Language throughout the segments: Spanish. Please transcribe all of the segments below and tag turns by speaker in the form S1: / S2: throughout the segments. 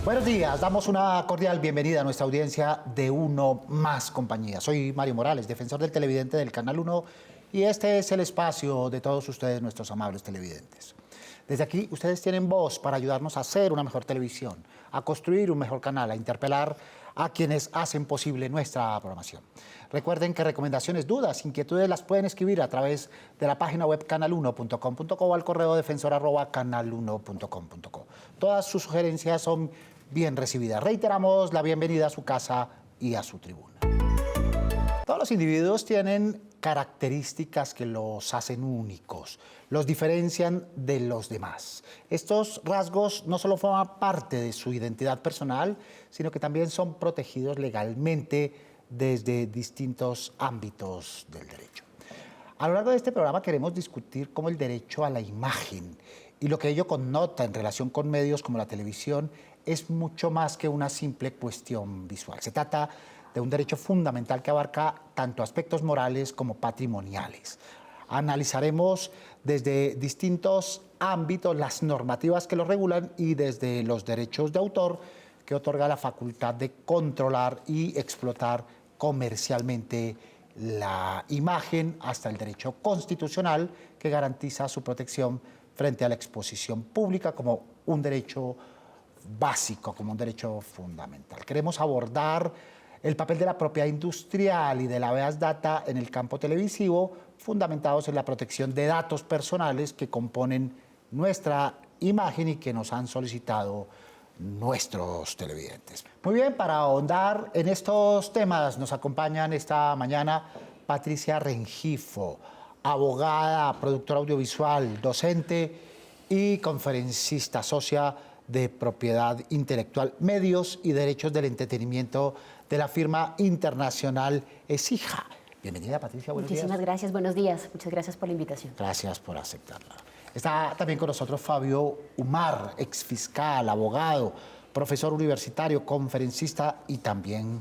S1: Buenos días, damos una cordial bienvenida a nuestra audiencia de Uno Más Compañía. Soy Mario Morales, defensor del televidente del Canal 1, y este es el espacio de todos ustedes, nuestros amables televidentes. Desde aquí, ustedes tienen voz para ayudarnos a hacer una mejor televisión, a construir un mejor canal, a interpelar a quienes hacen posible nuestra programación. Recuerden que recomendaciones, dudas, inquietudes las pueden escribir a través de la página web canal1.com.co o al correo defensor@canal1.com.co. Todas sus sugerencias son bien recibidas. Reiteramos la bienvenida a su casa y a su tribuna. Todos los individuos tienen características que los hacen únicos, los diferencian de los demás. Estos rasgos no solo forman parte de su identidad personal, sino que también son protegidos legalmente desde distintos ámbitos del derecho. A lo largo de este programa queremos discutir cómo el derecho a la imagen y lo que ello connota en relación con medios como la televisión es mucho más que una simple cuestión visual. Se trata de un derecho fundamental que abarca tanto aspectos morales como patrimoniales. Analizaremos desde distintos ámbitos las normativas que lo regulan y desde los derechos de autor que otorga la facultad de controlar y explotar comercialmente la imagen, hasta el derecho constitucional que garantiza su protección frente a la exposición pública como un derecho básico, como un derecho fundamental. Queremos abordar el papel de la propiedad industrial y de la habeas data en el campo televisivo, fundamentados en la protección de datos personales que componen nuestra imagen y que nos han solicitado nuestros televidentes. Muy bien, para ahondar en estos temas nos acompañan esta mañana Patricia Rengifo, abogada, productora audiovisual, docente y conferencista, socia de propiedad intelectual, medios y derechos del entretenimiento de la firma internacional ESIJA. Bienvenida, Patricia, buenos días.
S2: Muchísimas gracias, buenos días. Muchas gracias por la invitación.
S1: Gracias por aceptarla. Está también con nosotros Fabio Umar, exfiscal, abogado, profesor universitario, conferencista y también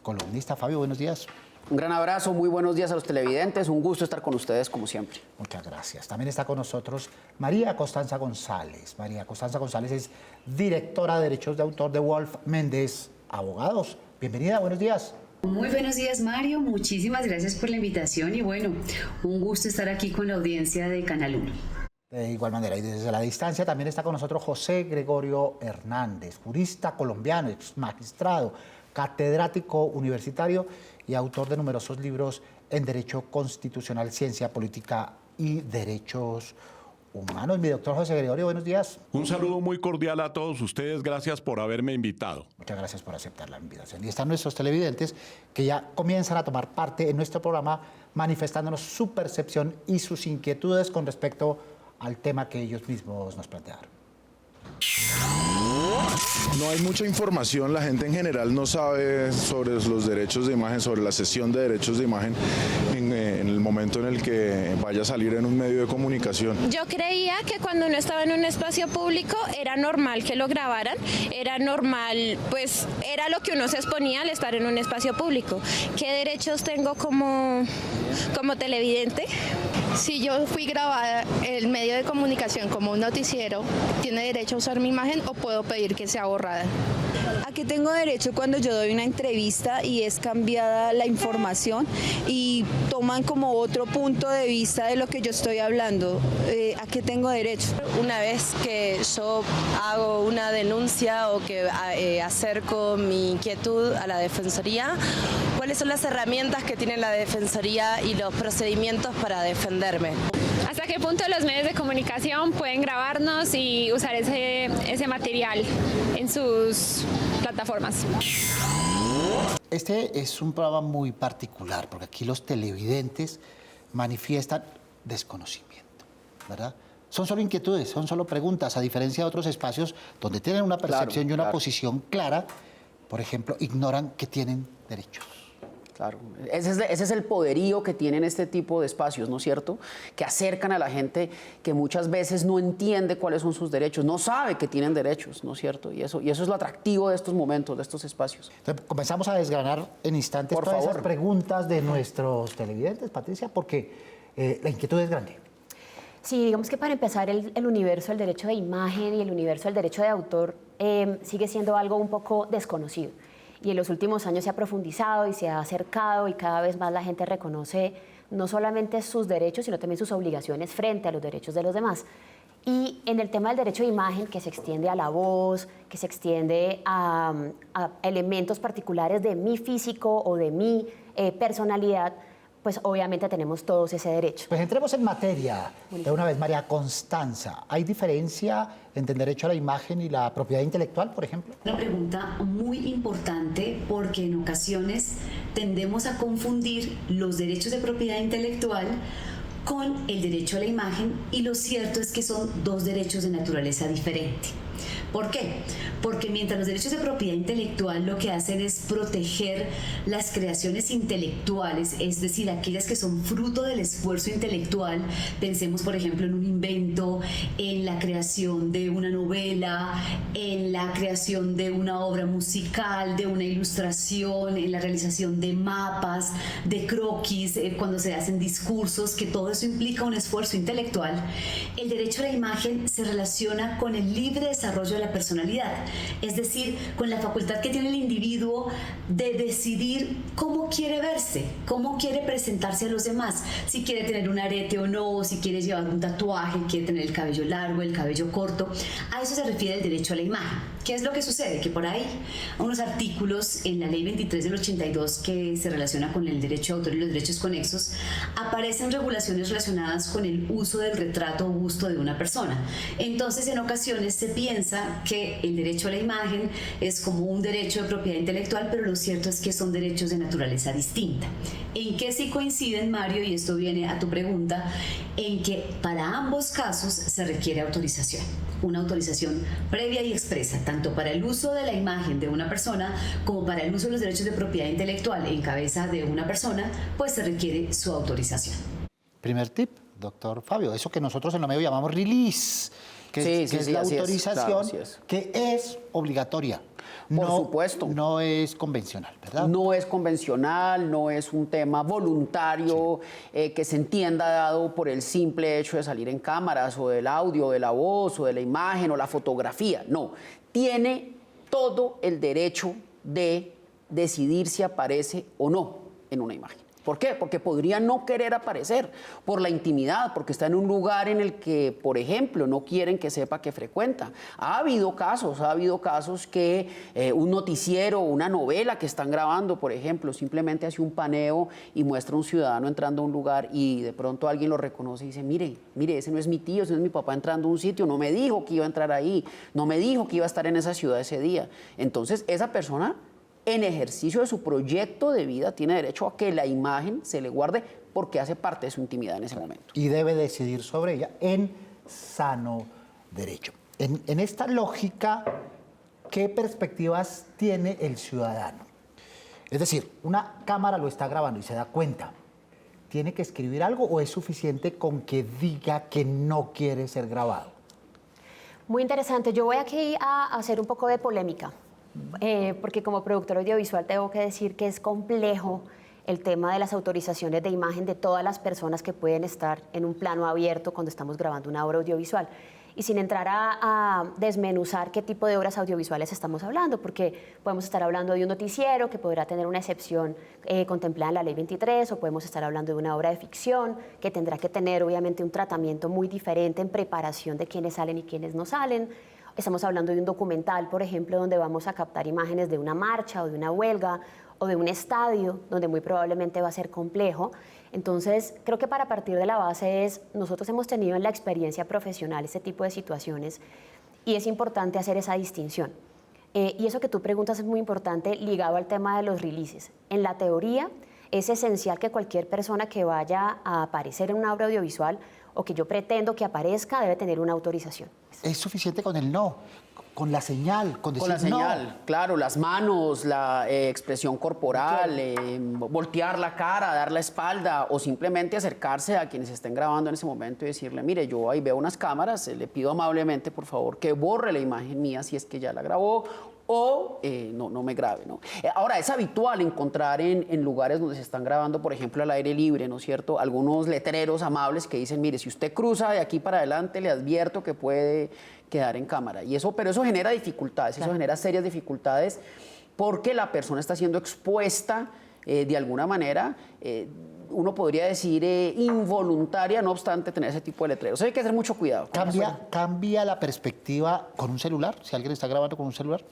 S1: columnista. Fabio, buenos días.
S3: Un gran abrazo, muy buenos días a los televidentes, un gusto estar con ustedes como siempre.
S1: Muchas gracias. También está con nosotros María Constanza González. María Constanza González es directora de Derechos de Autor de Wolf Méndez Abogados. Bienvenida, buenos días.
S4: Muy buenos días, Mario. Muchísimas gracias por la invitación y bueno, un gusto estar aquí con la audiencia de Canal 1.
S1: De igual manera, y desde la distancia también está con nosotros José Gregorio Hernández, jurista colombiano, ex magistrado, catedrático universitario y autor de numerosos libros en Derecho Constitucional, Ciencia Política y Derechos Humanos. Mi doctor José Gregorio, buenos días.
S5: Un saludo muy cordial a todos ustedes, gracias por haberme invitado.
S1: Muchas gracias por aceptar la invitación. Y están nuestros televidentes que ya comienzan a tomar parte en nuestro programa manifestándonos su percepción y sus inquietudes con respecto al tema que ellos mismos nos plantearon.
S6: No hay mucha información, la gente en general no sabe sobre los derechos de imagen, sobre la cesión de derechos de imagen en el momento en el que vaya a salir en un medio de comunicación.
S7: Yo creía que cuando uno estaba en un espacio público era normal que lo grabaran, era normal, pues era lo que uno se exponía al estar en un espacio público. ¿Qué derechos tengo como televidente?
S8: Si yo fui grabada, el medio de comunicación como un noticiero, ¿tiene derecho a usar mi imagen o puedo pedir que sea borrada?
S9: ¿A qué tengo derecho cuando yo doy una entrevista y es cambiada la información y toman como otro punto de vista de lo que yo estoy hablando? ¿A qué tengo derecho?
S10: Una vez que yo hago una denuncia o que acerco mi inquietud a la Defensoría, ¿cuáles son las herramientas que tiene la Defensoría y los procedimientos para defenderme?
S11: ¿Hasta qué punto los medios de comunicación pueden grabarnos y usar ese material en sus plataformas?
S1: Este es un programa muy particular porque aquí los televidentes manifiestan desconocimiento, ¿verdad? Son solo inquietudes, son solo preguntas, a diferencia de otros espacios donde tienen una percepción y una posición clara. Por ejemplo, ignoran que tienen derechos.
S3: Claro, ese es el poderío que tienen este tipo de espacios, ¿no es cierto? Que acercan a la gente que muchas veces no entiende cuáles son sus derechos, no sabe que tienen derechos, ¿no es cierto? Y eso es lo atractivo de estos momentos, de estos espacios.
S1: Entonces, comenzamos a desgranar en instantes todas esas preguntas de nuestros televidentes, Patricia, porque la inquietud es grande.
S2: Sí, digamos que para empezar el universo del derecho de imagen y el universo del derecho de autor sigue siendo algo un poco desconocido. Y en los últimos años se ha profundizado y se ha acercado y cada vez más la gente reconoce no solamente sus derechos, sino también sus obligaciones frente a los derechos de los demás. Y en el tema del derecho de imagen, que se extiende a la voz, que se extiende a elementos particulares de mi físico o de mi personalidad, pues obviamente tenemos todos ese derecho.
S1: Pues entremos en materia de una vez, María Constanza. ¿Hay diferencia entre el derecho a la imagen y la propiedad intelectual, por ejemplo?
S4: Una pregunta muy importante porque en ocasiones tendemos a confundir los derechos de propiedad intelectual con el derecho a la imagen y lo cierto es que son dos derechos de naturaleza diferente. ¿Por qué? Porque mientras los derechos de propiedad intelectual lo que hacen es proteger las creaciones intelectuales, es decir, aquellas que son fruto del esfuerzo intelectual, pensemos por ejemplo en un invento, en la creación de una novela, en la creación de una obra musical, de una ilustración, en la realización de mapas, de croquis, cuando se hacen discursos, que todo eso implica un esfuerzo intelectual. El derecho a la imagen se relaciona con el libre desarrollo de la personalidad, es decir, con la facultad que tiene el individuo de decidir cómo quiere verse, cómo quiere presentarse a los demás, si quiere tener un arete o no, si quiere llevar un tatuaje, quiere tener el cabello largo, el cabello corto. A eso se refiere el derecho a la imagen. ¿Qué es lo que sucede? Que por ahí unos artículos en la ley 23 del 82 que se relaciona con el derecho de autor y los derechos conexos, aparecen regulaciones relacionadas con el uso del retrato o busto de una persona. Entonces, en ocasiones se piensa que el derecho a la imagen es como un derecho de propiedad intelectual, pero lo cierto es que son derechos de naturaleza distinta. ¿En qué sí coinciden, Mario? Y esto viene a tu pregunta, en que para ambos casos se requiere autorización, una autorización previa y expresa, tanto para el uso de la imagen de una persona como para el uso de los derechos de propiedad intelectual en cabeza de una persona, pues se requiere su autorización.
S1: Primer tip, doctor Fabio, eso que nosotros en lo medio llamamos release, que es la autorización, que es obligatoria.
S3: Por supuesto.
S1: No es convencional, ¿verdad?
S3: No es convencional, no es un tema voluntario que se entienda dado por el simple hecho de salir en cámaras o del audio, de la voz o de la imagen o la fotografía. No, tiene todo el derecho de decidir si aparece o no en una imagen. ¿Por qué? Porque podría no querer aparecer por la intimidad, porque está en un lugar en el que, por ejemplo, no quieren que sepa que frecuenta. Ha habido casos que un noticiero o una novela que están grabando, por ejemplo, simplemente hace un paneo y muestra a un ciudadano entrando a un lugar y de pronto alguien lo reconoce y dice, mire, ese no es mi tío, ese no es mi papá entrando a un sitio, no me dijo que iba a entrar ahí, no me dijo que iba a estar en esa ciudad ese día. Entonces, esa persona, en ejercicio de su proyecto de vida, tiene derecho a que la imagen se le guarde porque hace parte de su intimidad en ese momento.
S1: Y debe decidir sobre ella en sano derecho. En esta lógica, ¿qué perspectivas tiene el ciudadano? Es decir, una cámara lo está grabando y se da cuenta. ¿Tiene que escribir algo o es suficiente con que diga que no quiere ser grabado?
S2: Muy interesante. Yo voy aquí a hacer un poco de polémica. Porque como productor audiovisual tengo que decir que es complejo el tema de las autorizaciones de imagen de todas las personas que pueden estar en un plano abierto cuando estamos grabando una obra audiovisual. Y sin entrar a desmenuzar qué tipo de obras audiovisuales estamos hablando, porque podemos estar hablando de un noticiero que podrá tener una excepción contemplada en la Ley 23, o podemos estar hablando de una obra de ficción que tendrá que tener obviamente un tratamiento muy diferente en preparación de quiénes salen y quiénes no salen. Estamos hablando de un documental, por ejemplo, donde vamos a captar imágenes de una marcha o de una huelga o de un estadio, donde muy probablemente va a ser complejo. Entonces, creo que para partir de la base es, nosotros hemos tenido en la experiencia profesional este tipo de situaciones y es importante hacer esa distinción. Y eso que tú preguntas es muy importante ligado al tema de los releases. En la teoría, es esencial que cualquier persona que vaya a aparecer en una obra audiovisual o que yo pretendo que aparezca debe tener una autorización.
S1: ¿Es suficiente con el no? Con la señal, con decir
S3: con la señal,
S1: no.
S3: Claro, las manos, la expresión corporal, voltear la cara, dar la espalda o simplemente acercarse a quienes estén grabando en ese momento y decirle, mire, yo ahí veo unas cámaras, le pido amablemente, por favor, que borre la imagen mía si es que ya la grabó o no me grabe, ¿no? Ahora, es habitual encontrar en lugares donde se están grabando, por ejemplo, al aire libre, ¿no es cierto?, algunos letreros amables que dicen, mire, si usted cruza de aquí para adelante, le advierto que puede quedar en cámara. Pero eso genera dificultades, eso genera serias dificultades porque la persona está siendo expuesta de alguna manera, uno podría decir involuntaria, no obstante tener ese tipo de letreros. Hay que tener mucho cuidado.
S1: ¿Cambia la perspectiva con un celular? Si alguien está grabando con un celular.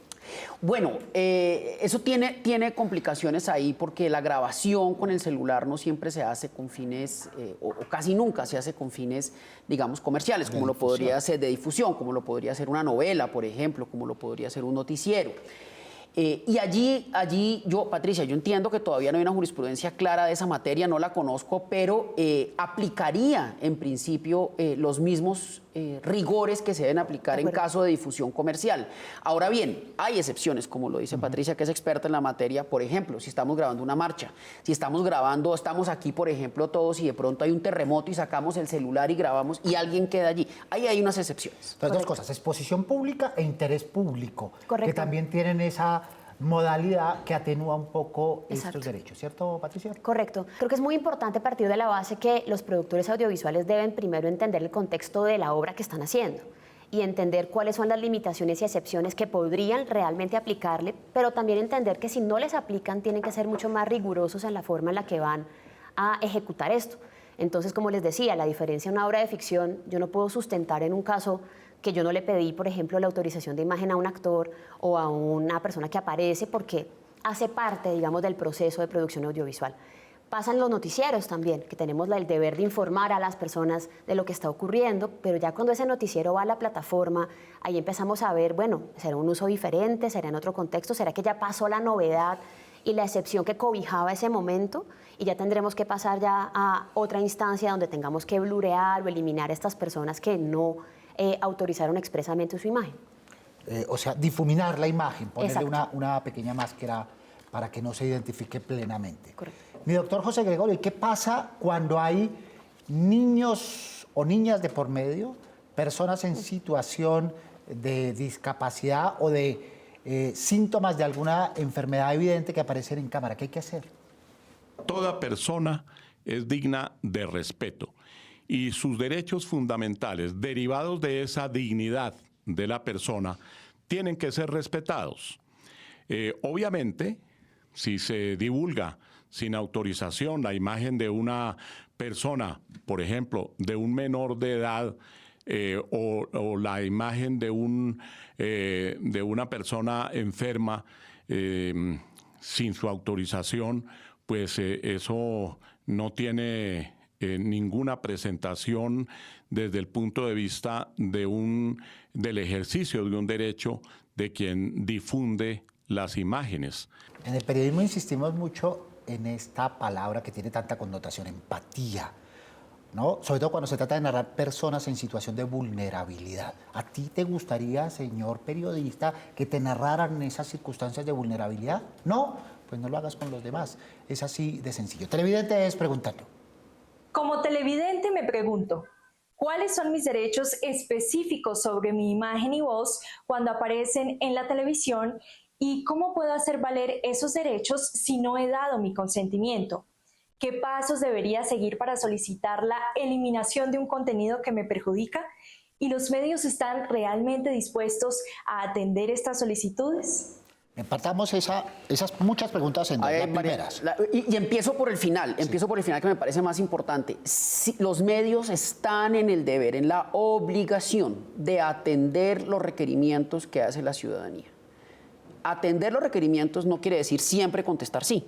S3: Bueno, eso tiene complicaciones ahí porque la grabación con el celular no siempre se hace con fines, o casi nunca se hace con fines, digamos, comerciales, como lo podría ser de difusión, como lo podría ser una novela, por ejemplo, como lo podría ser un noticiero. Y allí Patricia, yo entiendo que todavía no hay una jurisprudencia clara de esa materia, no la conozco, pero aplicaría en principio los mismos rigores que se deben aplicar en caso de difusión comercial. Ahora bien, hay excepciones, como lo dice Patricia, que es experta en la materia. Por ejemplo, si estamos grabando una marcha, si estamos aquí, por ejemplo, todos y de pronto hay un terremoto y sacamos el celular y grabamos y alguien queda allí. Ahí hay unas excepciones.
S1: Entonces, dos cosas, exposición pública e interés público,
S2: Correcto.
S1: que también tienen esa modalidad que atenúa un poco
S2: Exacto.
S1: estos derechos, ¿cierto, Patricia?
S2: Correcto. Creo que es muy importante partir de la base que los productores audiovisuales deben primero entender el contexto de la obra que están haciendo y entender cuáles son las limitaciones y excepciones que podrían realmente aplicarle, pero también entender que si no les aplican tienen que ser mucho más rigurosos en la forma en la que van a ejecutar esto. Entonces, como les decía, la diferencia en una obra de ficción, yo no puedo sustentar en un caso que yo no le pedí, por ejemplo, la autorización de imagen a un actor o a una persona que aparece porque hace parte, digamos, del proceso de producción audiovisual. Pasan los noticieros también, que tenemos el deber de informar a las personas de lo que está ocurriendo, pero ya cuando ese noticiero va a la plataforma, ahí empezamos a ver, bueno, ¿será un uso diferente? ¿Será en otro contexto? ¿Será que ya pasó la novedad y la excepción que cobijaba ese momento? Y ya tendremos que pasar ya a otra instancia donde tengamos que blurear o eliminar a estas personas que no autorizaron expresamente su imagen.
S1: O sea, difuminar la imagen, ponerle una pequeña máscara para que no se identifique plenamente.
S2: Correcto.
S1: Mi doctor José Gregorio, ¿y qué pasa cuando hay niños o niñas de por medio, personas en situación de discapacidad o de síntomas de alguna enfermedad evidente que aparecen en cámara? ¿Qué hay que hacer?
S5: Toda persona es digna de respeto y sus derechos fundamentales derivados de esa dignidad de la persona tienen que ser respetados. Obviamente, si se divulga sin autorización la imagen de una persona, por ejemplo, de un menor de edad, o la imagen de una persona enferma sin su autorización, pues eso no tiene ninguna presentación desde el punto de vista del ejercicio de un derecho de quien difunde las imágenes.
S1: En el periodismo insistimos mucho en esta palabra que tiene tanta connotación, empatía, ¿no? Sobre todo cuando se trata de narrar personas en situación de vulnerabilidad. ¿A ti te gustaría, señor periodista, que te narraran esas circunstancias de vulnerabilidad? No, pues no lo hagas con los demás. Es así de sencillo. Televidente es preguntando.
S12: Como televidente me pregunto, ¿cuáles son mis derechos específicos sobre mi imagen y voz cuando aparecen en la televisión? ¿Y cómo puedo hacer valer esos derechos si no he dado mi consentimiento? ¿Qué pasos debería seguir para solicitar la eliminación de un contenido que me perjudica? ¿Y los medios están realmente dispuestos a atender estas solicitudes?
S1: Empatamos esas muchas preguntas en dos. Las primeras.
S3: Y empiezo por el final, que me parece más importante. Si los medios están en el deber, en la obligación de atender los requerimientos que hace la ciudadanía. Atender los requerimientos no quiere decir siempre contestar sí.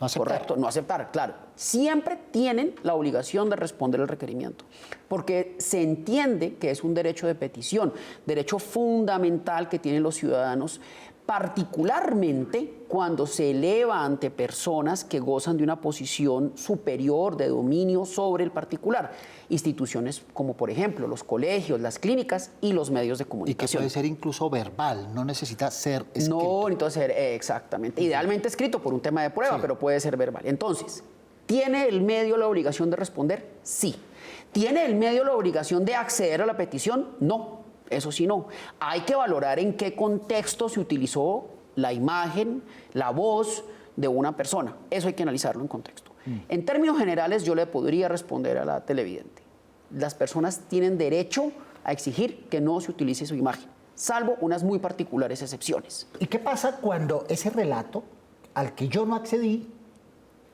S1: No aceptar.
S3: Correcto, no aceptar, claro. Siempre tienen la obligación de responder el requerimiento, porque se entiende que es un derecho de petición, derecho fundamental que tienen los ciudadanos, particularmente cuando se eleva ante personas que gozan de una posición superior de dominio sobre el particular. Instituciones como, por ejemplo, los colegios, las clínicas y los medios de comunicación.
S1: Y que puede ser incluso verbal, no necesita ser escrito.
S3: No, entonces, exactamente. Idealmente escrito por un tema de prueba, pero puede ser verbal. Entonces, ¿tiene el medio la obligación de responder? Sí. ¿Tiene el medio la obligación de acceder a la petición? No. Eso sí no. Hay que valorar en qué contexto se utilizó la imagen, la voz de una persona. Eso hay que analizarlo en contexto. En términos generales, yo le podría responder a la televidente. Las personas tienen derecho a exigir que no se utilice su imagen, salvo unas muy particulares excepciones.
S1: ¿Y qué pasa cuando ese relato al que yo no accedí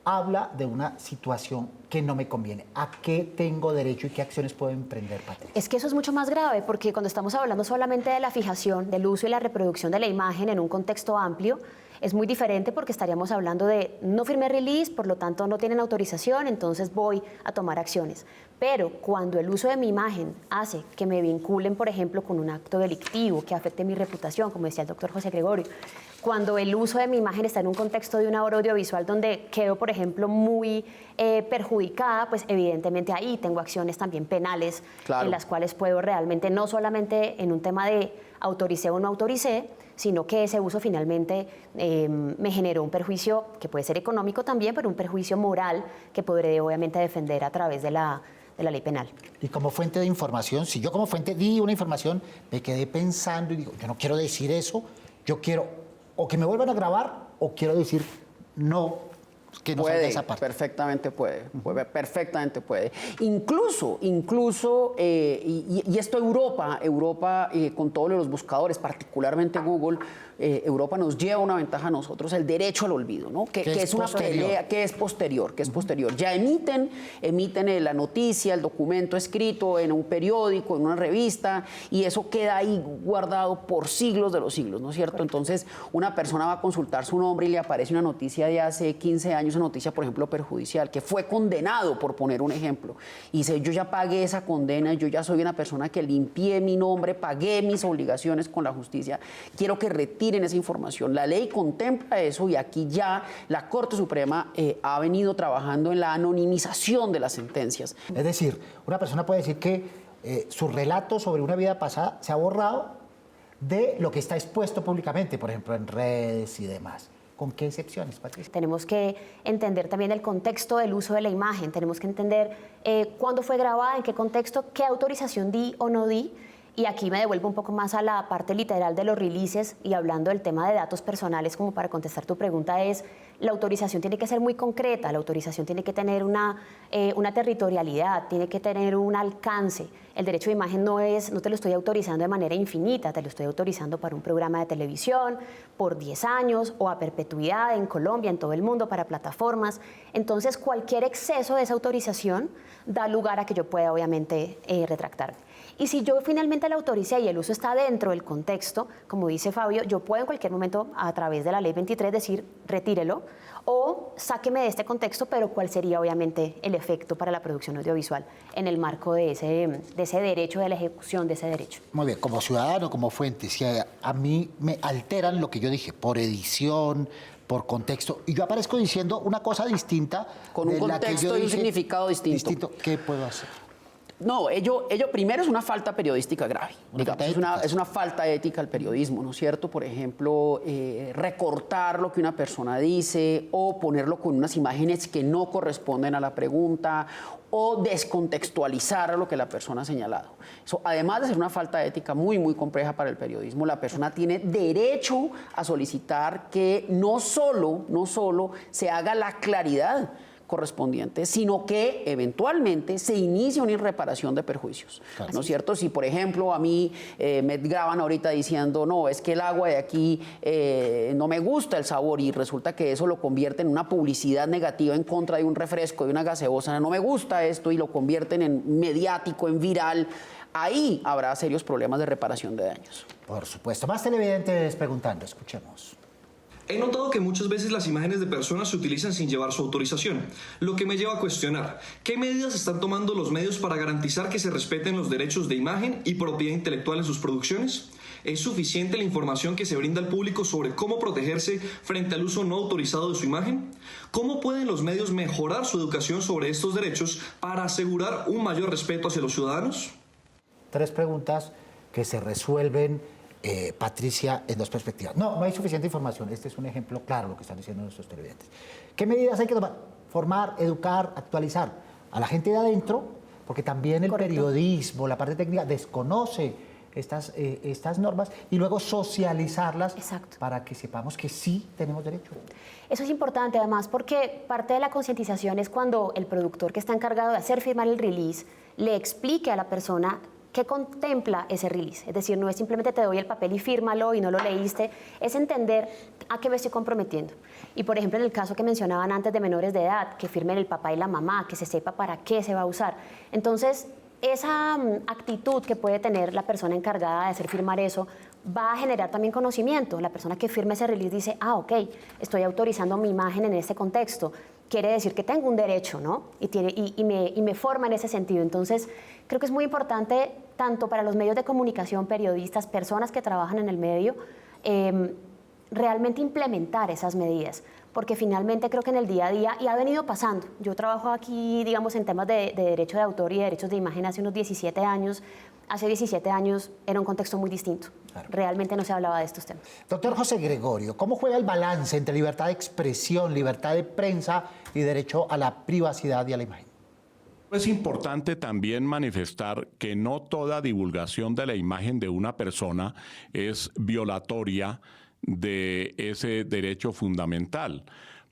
S1: habla de una situación que no me conviene? ¿A qué tengo derecho y qué acciones puedo emprender, Patricia?
S2: Es que eso es mucho más grave, porque cuando estamos hablando solamente de la fijación, del uso y la reproducción de la imagen en un contexto amplio, es muy diferente porque estaríamos hablando de no firmé release, por lo tanto no tienen autorización, entonces voy a tomar acciones. Pero cuando el uso de mi imagen hace que me vinculen, por ejemplo, con un acto delictivo que afecte mi reputación, como decía el doctor José Gregorio, cuando el uso de mi imagen está en un contexto de una obra audiovisual donde quedo, por ejemplo, muy perjudicada, pues evidentemente ahí tengo acciones también penales,
S3: claro,
S2: en las cuales puedo realmente, no solamente en un tema de autoricé o no autoricé, sino que ese uso finalmente me generó un perjuicio que puede ser económico también, pero un perjuicio moral que podré obviamente defender a través de la ley penal.
S1: Y como fuente de información, si yo como fuente di una información, me quedé pensando y digo, yo no quiero decir eso, yo quiero o que me vuelvan a grabar o quiero decir no, que no salga esa parte.
S3: Perfectamente puede, perfectamente puede. Incluso, y esto Europa con todos los buscadores, particularmente Google, Europa nos lleva una ventaja a nosotros, el derecho al olvido, ¿no? Que es una pelea que es posterior, Ya emiten la noticia, el documento escrito en un periódico, en una revista, y eso queda ahí guardado por siglos de los siglos, ¿no es cierto? Entonces, una persona va a consultar su nombre y le aparece una noticia de hace 15 años, una noticia, por ejemplo, perjudicial, que fue condenado, por poner un ejemplo, y dice, yo ya pagué esa condena, yo ya soy una persona que limpié mi nombre, pagué mis obligaciones con la justicia, quiero que retiren esa información. La ley contempla eso y aquí ya la Corte Suprema ha venido trabajando en la anonimización de las sentencias.
S1: Es decir, una persona puede decir que su relato sobre una vida pasada se ha borrado de lo que está expuesto públicamente, por ejemplo, en redes y demás. ¿Con qué excepciones, Patricia?
S2: Tenemos que entender también el contexto del uso de la imagen, tenemos que entender cuándo fue grabada, en qué contexto, qué autorización di o no di. Y aquí me devuelvo un poco más a la parte literal de los releases y hablando del tema de datos personales, como para contestar tu pregunta, es la autorización tiene que ser muy concreta, la autorización tiene que tener una territorialidad, tiene que tener un alcance. El derecho de imagen no te lo estoy autorizando de manera infinita, te lo estoy autorizando para un programa de televisión, por 10 años o a perpetuidad en Colombia, en todo el mundo, para plataformas. Entonces, cualquier exceso de esa autorización da lugar a que yo pueda, obviamente, retractarme. Y si yo finalmente la autoricé y el uso está dentro del contexto, como dice Fabio, yo puedo en cualquier momento, a través de la Ley 23, decir retírelo o sáqueme de este contexto, pero cuál sería obviamente el efecto para la producción audiovisual en el marco de ese derecho, de la ejecución de ese derecho.
S1: Muy bien, como ciudadano, como fuente, si a mí me alteran lo que yo dije, por edición, por contexto, y yo aparezco diciendo una cosa distinta.
S3: Con un contexto y un significado distinto.
S1: ¿Qué puedo hacer?
S3: No, ello primero es una falta periodística grave. Es una falta ética al periodismo, ¿no es cierto? Por ejemplo, recortar lo que una persona dice o ponerlo con unas imágenes que no corresponden a la pregunta o descontextualizar lo que la persona ha señalado. Eso, además de ser una falta ética muy, muy compleja para el periodismo, la persona tiene derecho a solicitar que no solo se haga la claridad correspondiente, sino que eventualmente se inicie una reparación de perjuicios, ¿no es cierto? Si, por ejemplo, a mí me graban ahorita diciendo, no, es que el agua de aquí no me gusta el sabor y resulta que eso lo convierte en una publicidad negativa en contra de un refresco, de una gaseosa, no me gusta esto y lo convierten en mediático, en viral, ahí habrá serios problemas de reparación de daños.
S1: Por supuesto. Más televidentes preguntando, escuchemos.
S13: He notado que muchas veces las imágenes de personas se utilizan sin llevar su autorización, lo que me lleva a cuestionar qué medidas están tomando los medios para garantizar que se respeten los derechos de imagen y propiedad intelectual en sus producciones. ¿Es suficiente la información que se brinda al público sobre cómo protegerse frente al uso no autorizado de su imagen? ¿Cómo pueden los medios mejorar su educación sobre estos derechos para asegurar un mayor respeto hacia los ciudadanos?
S1: 3 preguntas que se resuelven, Patricia, en 2 perspectivas. No hay suficiente información. Este es un ejemplo claro lo que están diciendo nuestros televidentes. ¿Qué medidas hay que tomar? Formar, educar, actualizar a la gente de adentro, porque también el periodismo, la parte técnica, desconoce estas normas y luego socializarlas para que sepamos que sí tenemos derecho.
S2: Eso es importante además porque parte de la concientización es cuando el productor que está encargado de hacer firmar el release le explique a la persona qué contempla ese release. Es decir, no es simplemente te doy el papel y fírmalo y no lo leíste, es entender a qué me estoy comprometiendo. Y por ejemplo, en el caso que mencionaban antes de menores de edad, que firmen el papá y la mamá, que se sepa para qué se va a usar. Entonces, esa actitud que puede tener la persona encargada de hacer firmar eso va a generar también conocimiento. La persona que firme ese release dice, ok, estoy autorizando mi imagen en este contexto. Quiere decir que tengo un derecho, ¿no? Y me forma en ese sentido. Entonces, creo que es muy importante, tanto para los medios de comunicación, periodistas, personas que trabajan en el medio, realmente implementar esas medidas. Porque finalmente creo que en el día a día, y ha venido pasando, yo trabajo aquí, digamos, en temas de derecho de autor y de derechos de imagen hace unos 17 años. Hace 17 años era un contexto muy distinto. Claro. Realmente no se hablaba de estos temas.
S1: Doctor José Gregorio, ¿cómo juega el balance entre libertad de expresión, libertad de prensa y derecho a la privacidad y a la imagen?
S5: Es importante también manifestar que no toda divulgación de la imagen de una persona es violatoria de ese derecho fundamental,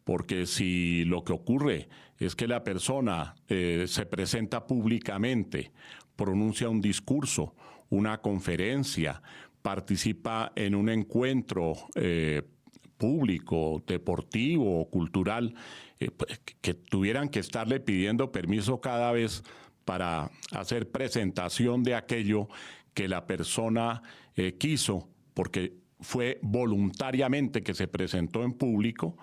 S5: porque si lo que ocurre es que la persona se presenta públicamente, pronuncia un discurso, una conferencia, participa en un encuentro público, deportivo o cultural, que tuvieran que estarle pidiendo permiso cada vez para hacer presentación de aquello que la persona quiso, porque fue voluntariamente que se presentó en público,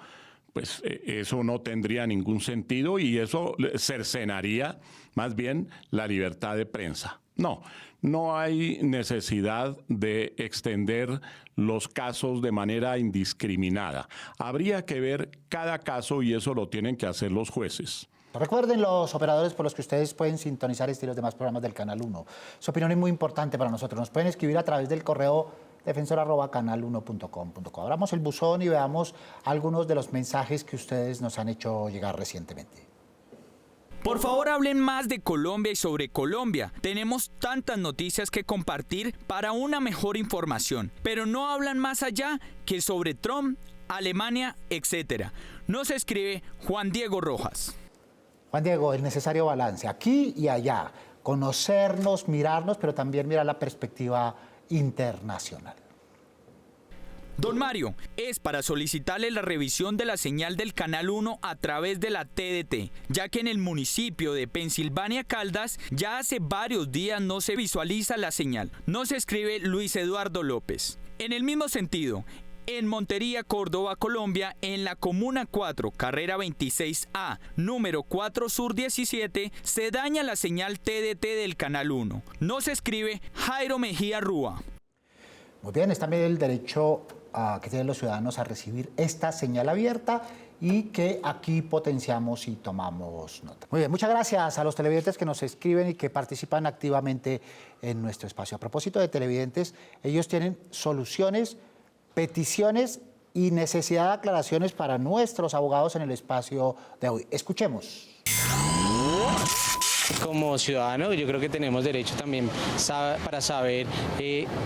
S5: pues eso no tendría ningún sentido y eso cercenaría más bien la libertad de prensa. No hay necesidad de extender los casos de manera indiscriminada. Habría que ver cada caso y eso lo tienen que hacer los jueces.
S1: Recuerden los operadores por los que ustedes pueden sintonizar este y los demás programas del Canal 1. Su opinión es muy importante para nosotros. Nos pueden escribir a través del correo defensor@canal1.com.co. Abramos el buzón y veamos algunos de los mensajes que ustedes nos han hecho llegar recientemente.
S14: Por favor, hablen más de Colombia y sobre Colombia. Tenemos tantas noticias que compartir para una mejor información, pero no hablan más allá que sobre Trump, Alemania, etc. Nos escribe Juan Diego Rojas.
S1: Juan Diego, el necesario balance, aquí y allá, conocernos, mirarnos, pero también mirar la perspectiva internacional.
S14: Don Mario, es para solicitarle la revisión de la señal del Canal 1 a través de la TDT, ya que en el municipio de Pensilvania Caldas ya hace varios días no se visualiza la señal. Nos escribe Luis Eduardo López. En el mismo sentido, en Montería, Córdoba, Colombia, en la Comuna 4, carrera 26A, número 4 Sur 17, se daña la señal TDT del Canal 1. Nos escribe Jairo Mejía Rúa.
S1: Muy bien, es también el derecho que tienen los ciudadanos a recibir esta señal abierta y que aquí potenciamos y tomamos nota. Muy bien, muchas gracias a los televidentes que nos escriben y que participan activamente en nuestro espacio. A propósito de televidentes, ellos tienen soluciones, peticiones y necesidad de aclaraciones para nuestros abogados en el espacio de hoy. Escuchemos.
S15: Como ciudadano, yo creo que tenemos derecho también para saber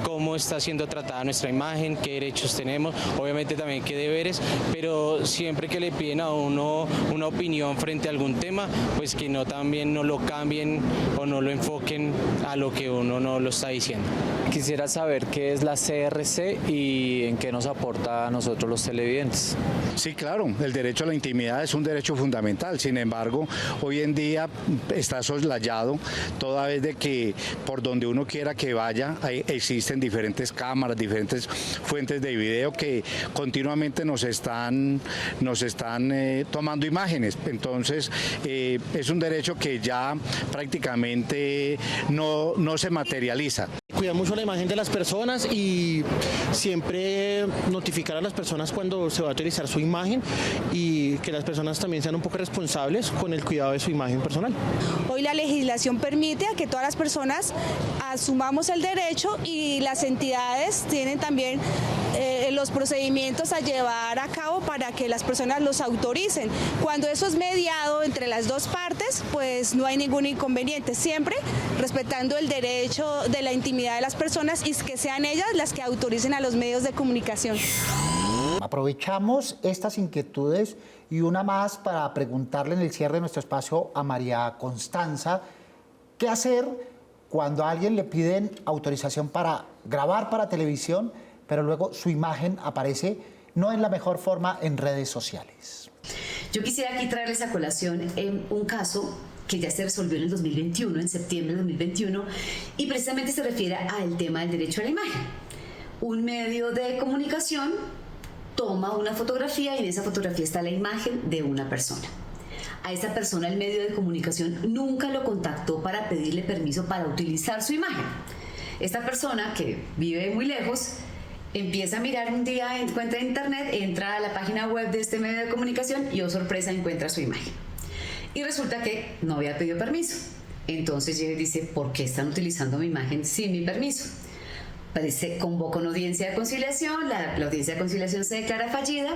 S15: cómo está siendo tratada nuestra imagen, qué derechos tenemos, obviamente también qué deberes, pero siempre que le piden a uno una opinión frente a algún tema, pues que no también no lo cambien o no lo enfoquen a lo que uno no lo está diciendo.
S16: Quisiera saber qué es la CRC y en qué nos aporta a nosotros los televidentes.
S17: Sí, claro, el derecho a la intimidad es un derecho fundamental, sin embargo, hoy en día está soslayado, toda vez de que por donde uno quiera que vaya, existen diferentes cámaras, diferentes fuentes de video que continuamente nos están tomando imágenes. Entonces, es un derecho que ya prácticamente no se materializa.
S18: Cuidar mucho la imagen de las personas y siempre notificar a las personas cuando se va a utilizar su imagen y que las personas también sean un poco responsables con el cuidado de su imagen personal.
S9: Hoy la legislación permite a que todas las personas asumamos el derecho y las entidades tienen también los procedimientos a llevar a cabo para que las personas los autoricen. Cuando eso es mediado, entre las dos partes, pues no hay ningún inconveniente, siempre respetando el derecho de la intimidad de las personas y que sean ellas las que autoricen a los medios de comunicación.
S1: Aprovechamos estas inquietudes y una más para preguntarle en el cierre de nuestro espacio a María Constanza, ¿qué hacer cuando a alguien le piden autorización para grabar para televisión, pero luego su imagen aparece no en la mejor forma en redes sociales?
S4: Yo quisiera aquí traerles a colación un caso que ya se resolvió en el 2021, en septiembre de 2021, y precisamente se refiere al tema del derecho a la imagen. Un medio de comunicación toma una fotografía y en esa fotografía está la imagen de una persona. A esa persona el medio de comunicación nunca lo contactó para pedirle permiso para utilizar su imagen. Esta persona, que vive muy lejos, empieza a mirar un día, encuentra internet, entra a la página web de este medio de comunicación y, oh sorpresa, encuentra su imagen. Y resulta que no había pedido permiso. Entonces llega y dice, ¿por qué están utilizando mi imagen sin mi permiso? Se convoca una audiencia de conciliación, la audiencia de conciliación se declara fallida,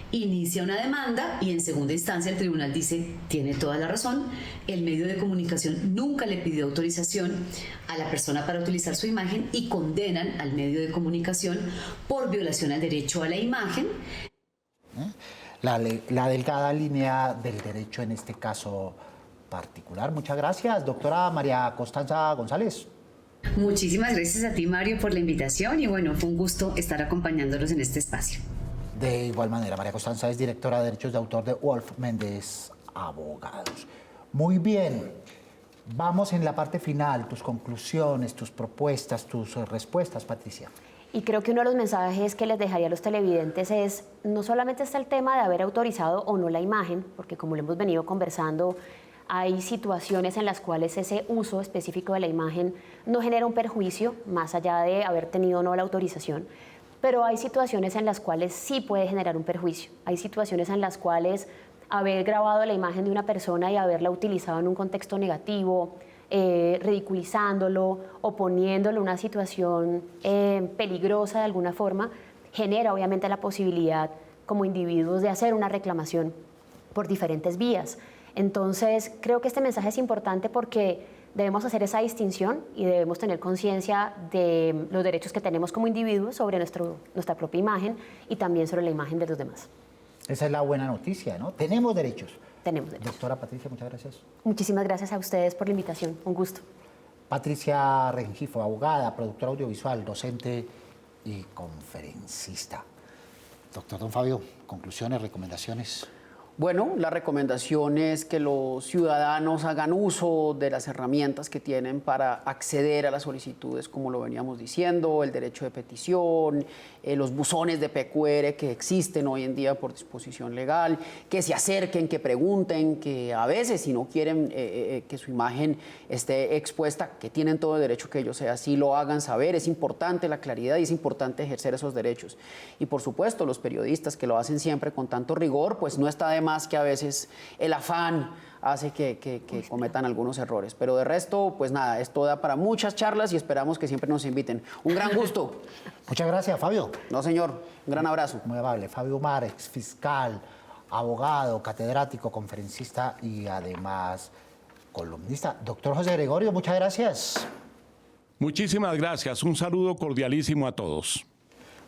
S4: inicia una demanda y en segunda instancia el tribunal dice, tiene toda la razón, el medio de comunicación nunca le pidió autorización a la persona para utilizar su imagen y condenan al medio de comunicación por violación al derecho a la imagen.
S1: La delgada línea del derecho en este caso particular. Muchas gracias, doctora María Constanza González.
S4: Muchísimas gracias a ti, Mario, por la invitación y bueno, fue un gusto estar acompañándolos en este espacio.
S1: De igual manera, María Constanza es directora de Derechos de Autor de Wolf Méndez Abogados. Muy bien, vamos en la parte final, tus conclusiones, tus propuestas, tus respuestas, Patricia.
S2: Y creo que uno de los mensajes que les dejaría a los televidentes es, no solamente está el tema de haber autorizado o no la imagen, porque como lo hemos venido conversando, hay situaciones en las cuales ese uso específico de la imagen no genera un perjuicio, más allá de haber tenido o no la autorización, pero hay situaciones en las cuales sí puede generar un perjuicio. Hay situaciones en las cuales haber grabado la imagen de una persona y haberla utilizado en un contexto negativo, ridiculizándolo o poniéndolo en una situación peligrosa de alguna forma, genera obviamente la posibilidad como individuos de hacer una reclamación por diferentes vías. Entonces, creo que este mensaje es importante porque debemos hacer esa distinción y debemos tener conciencia de los derechos que tenemos como individuos sobre nuestra propia imagen y también sobre la imagen de los demás.
S1: Esa es la buena noticia, ¿no? Tenemos derechos.
S2: Tenemos derechos.
S1: Doctora Patricia, muchas gracias.
S2: Muchísimas gracias a ustedes por la invitación. Un gusto.
S1: Patricia Rengifo, abogada, productora audiovisual, docente y conferencista. Doctor Don Fabio, conclusiones, recomendaciones.
S3: Bueno, la recomendación es que los ciudadanos hagan uso de las herramientas que tienen para acceder a las solicitudes, como lo veníamos diciendo, el derecho de petición, los buzones de PQR que existen hoy en día por disposición legal, que se acerquen, que pregunten, que a veces si no quieren que su imagen esté expuesta, que tienen todo el derecho que ellos sea así, lo hagan saber. Es importante la claridad y es importante ejercer esos derechos. Y por supuesto, los periodistas que lo hacen siempre con tanto rigor, pues no está de más que a veces el afán hace que cometan algunos errores. Pero de resto, pues nada, esto da para muchas charlas y esperamos que siempre nos inviten. Un gran gusto.
S1: Muchas gracias, Fabio.
S3: No, señor. Un gran abrazo.
S1: Muy amable. Fabio Umar, exfiscal, abogado, catedrático, conferencista y además columnista. Doctor José Gregorio, muchas gracias.
S5: Muchísimas gracias. Un saludo cordialísimo a todos.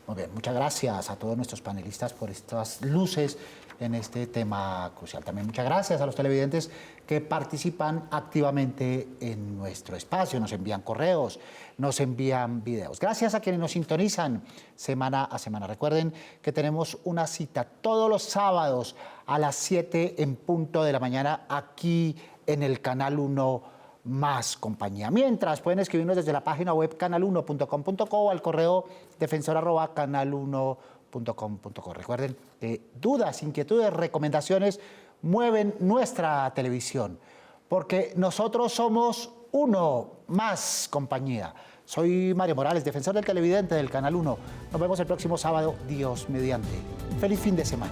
S1: Muy bien, muchas gracias a todos nuestros panelistas por estas luces en este tema crucial. También muchas gracias a los televidentes que participan activamente en nuestro espacio, nos envían correos, nos envían videos. Gracias a quienes nos sintonizan semana a semana. Recuerden que tenemos una cita todos los sábados a las 7 en punto de la mañana aquí en el Canal 1 Más Compañía. Mientras, pueden escribirnos desde la página web canal1.com.co o al correo defensor@canal1.com.co. Recuerden que dudas, inquietudes, recomendaciones mueven nuestra televisión, porque nosotros somos uno más compañía. Soy Mario Morales, defensor del televidente del Canal 1. Nos vemos el próximo sábado, Dios mediante. Feliz fin de semana.